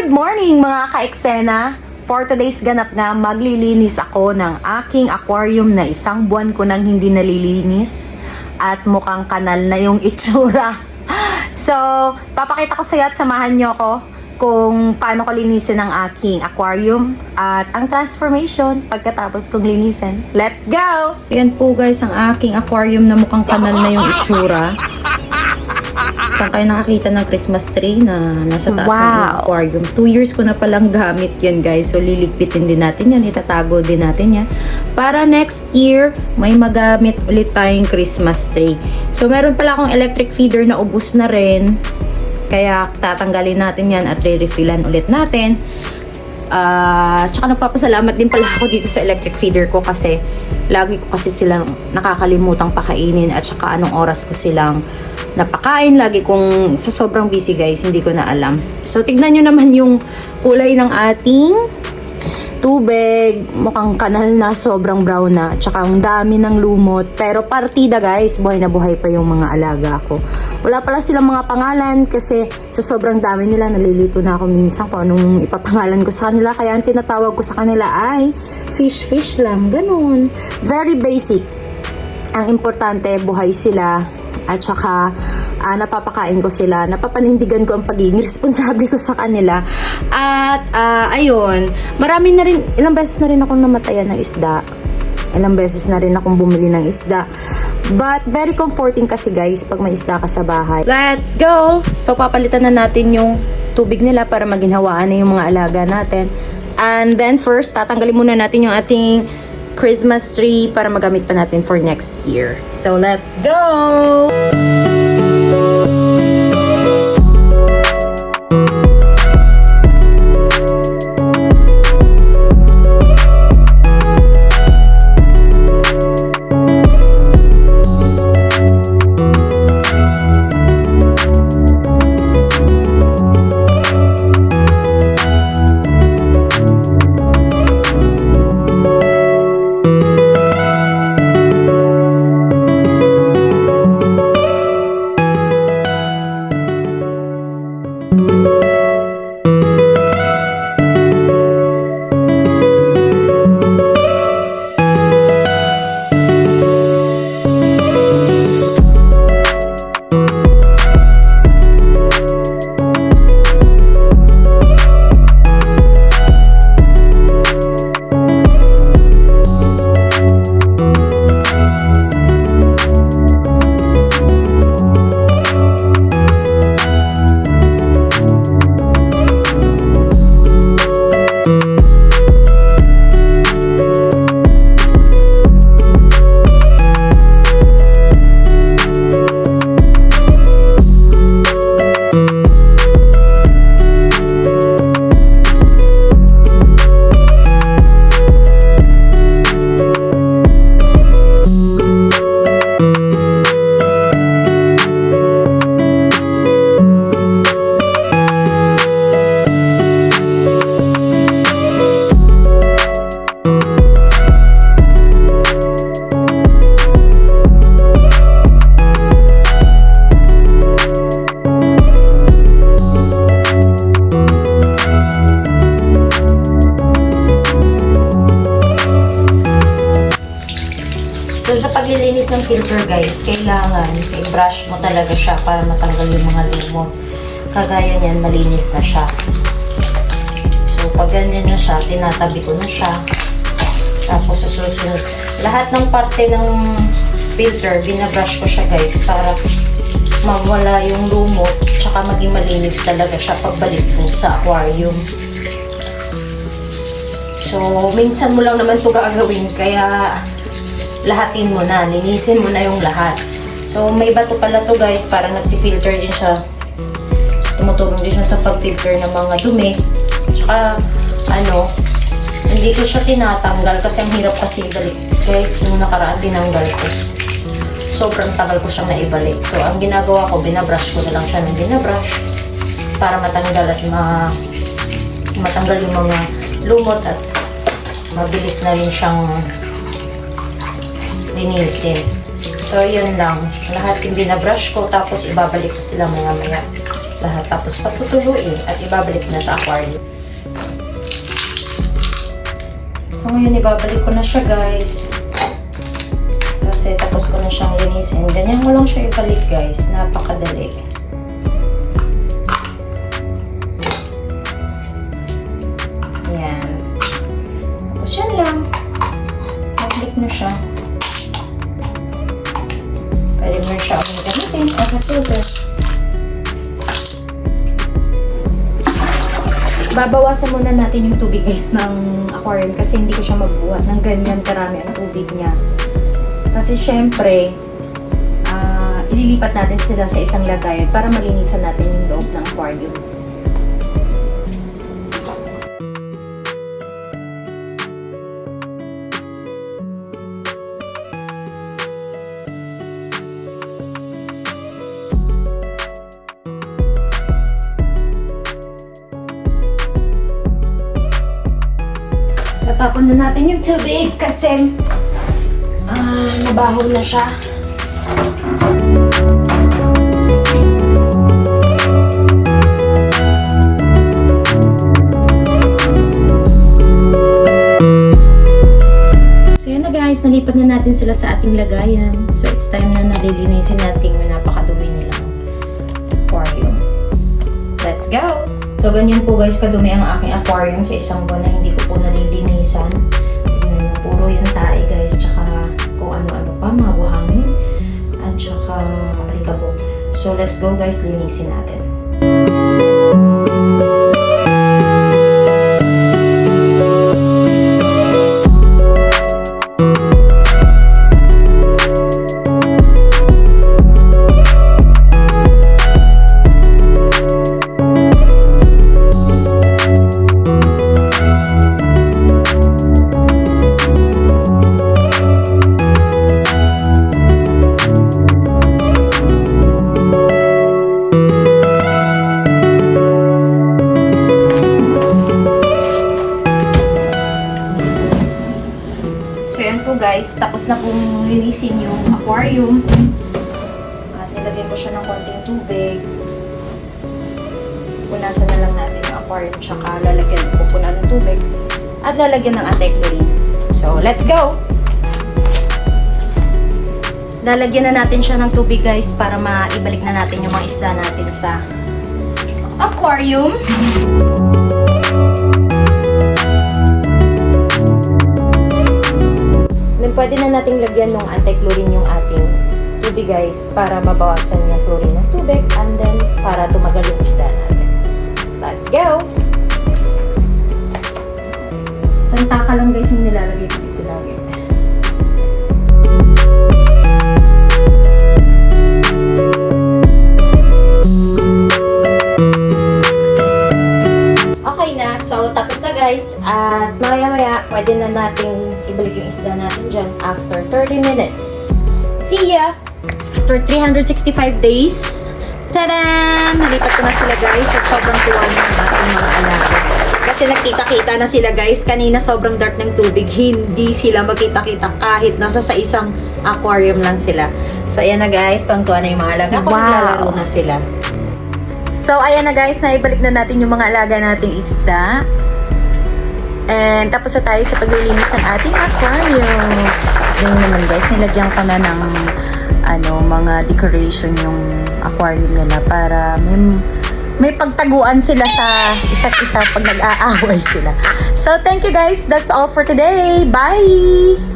Good morning mga ka-eksena! For today's ganap nga, maglilinis ako ng aking aquarium na isang buwan ko nang hindi nalilinis at mukhang kanal na yung itsura. So, papakita ko sa iyo at samahan nyo ako kung paano ko linisin ang aking aquarium at ang transformation pagkatapos kong linisin. Let's go! Yan po guys ang aking aquarium na mukhang kanal na yung itsura. Saan kayo nakakita ng Christmas tree na nasa taas ng aquarium? 2 years ko na palang gamit yan guys. So liligpitin din natin yan. Itatago din natin yan. Para next year, may magamit ulit tayong Christmas tree. So meron pala akong electric feeder na ubos na rin. Kaya tatanggalin natin yan at re-refillan ulit natin. Tsaka nagpapasalamat din pala ako dito sa electric feeder ko kasi lagi ko kasi silang nakakalimutang pakainin at saka anong oras ko silang napakain. Lagi kong sa sobrang busy guys, hindi ko na alam. So tignan nyo naman yung kulay ng ating tubig. Mukhang kanal na, sobrang brown na. Tsaka ang dami ng lumot. Pero partida guys, buhay na buhay pa yung mga alaga ko. Wala pala silang mga pangalan kasi sa sobrang dami nila, nalilito na ako minsan kung anong ipapangalan ko sa kanila. Kaya ang tinatawag ko sa kanila ay fish lang. Ganun. Very basic. Ang importante, buhay sila. At saka napapakain ko sila, napapanindigan ko ang pagiging responsable ko sa kanila. At ayun, marami na rin, ilang beses na rin akong namatayan ng isda. Ilang beses na rin akong bumili ng isda. But very comforting kasi guys pag may isda ka sa bahay. Let's go! So papalitan na natin yung tubig nila para maginhawaan na yung mga alaga natin. And then first, tatanggalin muna natin yung ating Christmas tree para magamit pa natin for next year. So let's go! So, sa paglilinis ng filter guys, kailangan i-brush mo talaga siya para matanggal yung mga lumot. Kagaya niyan, malinis na siya. So, pag ganyan na siya, tinatabi ko na siya. Tapos, susunod. Lahat ng parte ng filter, binabrush ko siya guys para mawala yung lumot tsaka maging malinis talaga siya pagbalik mo sa aquarium. So, minsan mo lang naman ito gagawin, kaya lahatin mo na, linisin mo na yung lahat. So, may bato pala to guys, para nagti-filter din siya. Tumutulong din siya sa pag-filter ng mga dumi. Tsaka, hindi ko siya tinatanggal kasi ang hirap kasi ibalik. Guys, nung nakaraan tinanggal ko. Sobrang tagal ko siyang naibalik. So, ang ginagawa ko, binabrush ko na lang siya ng binabrush para matanggal at matanggal yung mga lumot at mabilis na rin siyang linisin. So, yun lang. Lahat yung binabrush ko, tapos ibabalik ko sila maya-maya. lahat. Tapos patutuluin at ibabalik na sa aquarium. So ngayon ibabalik ko na siya guys. Kasi tapos ko na siyang linisin. Ganyan mo lang siya ibalik guys. Napakadali. Yan. Tapos yan lang. Ibalik na siya. Pwede mo siya ulit gamitin as a filter. Babawasan muna natin yung tubig guys ng aquarium kasi hindi ko siya magbuhat ng ganyan karami ang tubig niya. Kasi syempre, ililipat natin sila sa isang lagayan para malinisan natin yung loob ng aquarium. Tatapon na natin yung tubig kasi mabaho na siya. So yun na guys, nalipat na natin sila sa ating lagayan. So it's time na nalilinisin natin yung napakadumi nilang aquarium. Let's go! So, ganyan po guys kadumi ang aking aquarium sa isang buwan na hindi ko po nalilinisan. Tignan nyo, puro yung tae guys, tsaka kung ano-ano pa, mga buhangin, at tsaka alikabok. So, let's go guys, linisin natin. Guys, tapos na pong linisin yung aquarium at nilagyan ko siya ng konting tubig. Punasan na lang natin yung aquarium tsaka lalagyan ko ng tubig at lalagyan ng anti-chlorine. So, let's go! Lalagyan na natin siya ng tubig guys para maibalik na natin yung mga isda natin sa aquarium. Pwede na nating lagyan ng anti-chlorine yung ating tubig guys para mabawasan yung chlorine ng tubig and then para tumagal yung isda natin. Let's go! Isang taka lang guys yung nilalagay ko dito lagi. Okay na, so tapos na guys at maya-maya pwede na nating ibalik yung isda natin dyan after 30 minutes. See ya! After 365 days, tada! Nalipat ko na sila guys at sobrang tuwa ng ating mga alaga. Kasi nakita-kita na sila guys. Kanina sobrang dark ng tubig. Hindi sila makita-kita kahit nasa sa isang aquarium lang sila. So ayan na guys, tuwang-tuwa na yung mga alaga. Wow! Naglalaro na sila. So ayan na guys, naibalik na natin yung mga alaga nating isda. And tapos na tayo sa paglilinis ng ating aquarium. Ganyan naman guys, nilagyan ko na ng mga decoration yung aquarium nila para may pagtaguan sila sa isa't isa pag nag-aaway sila. So thank you guys, that's all for today. Bye!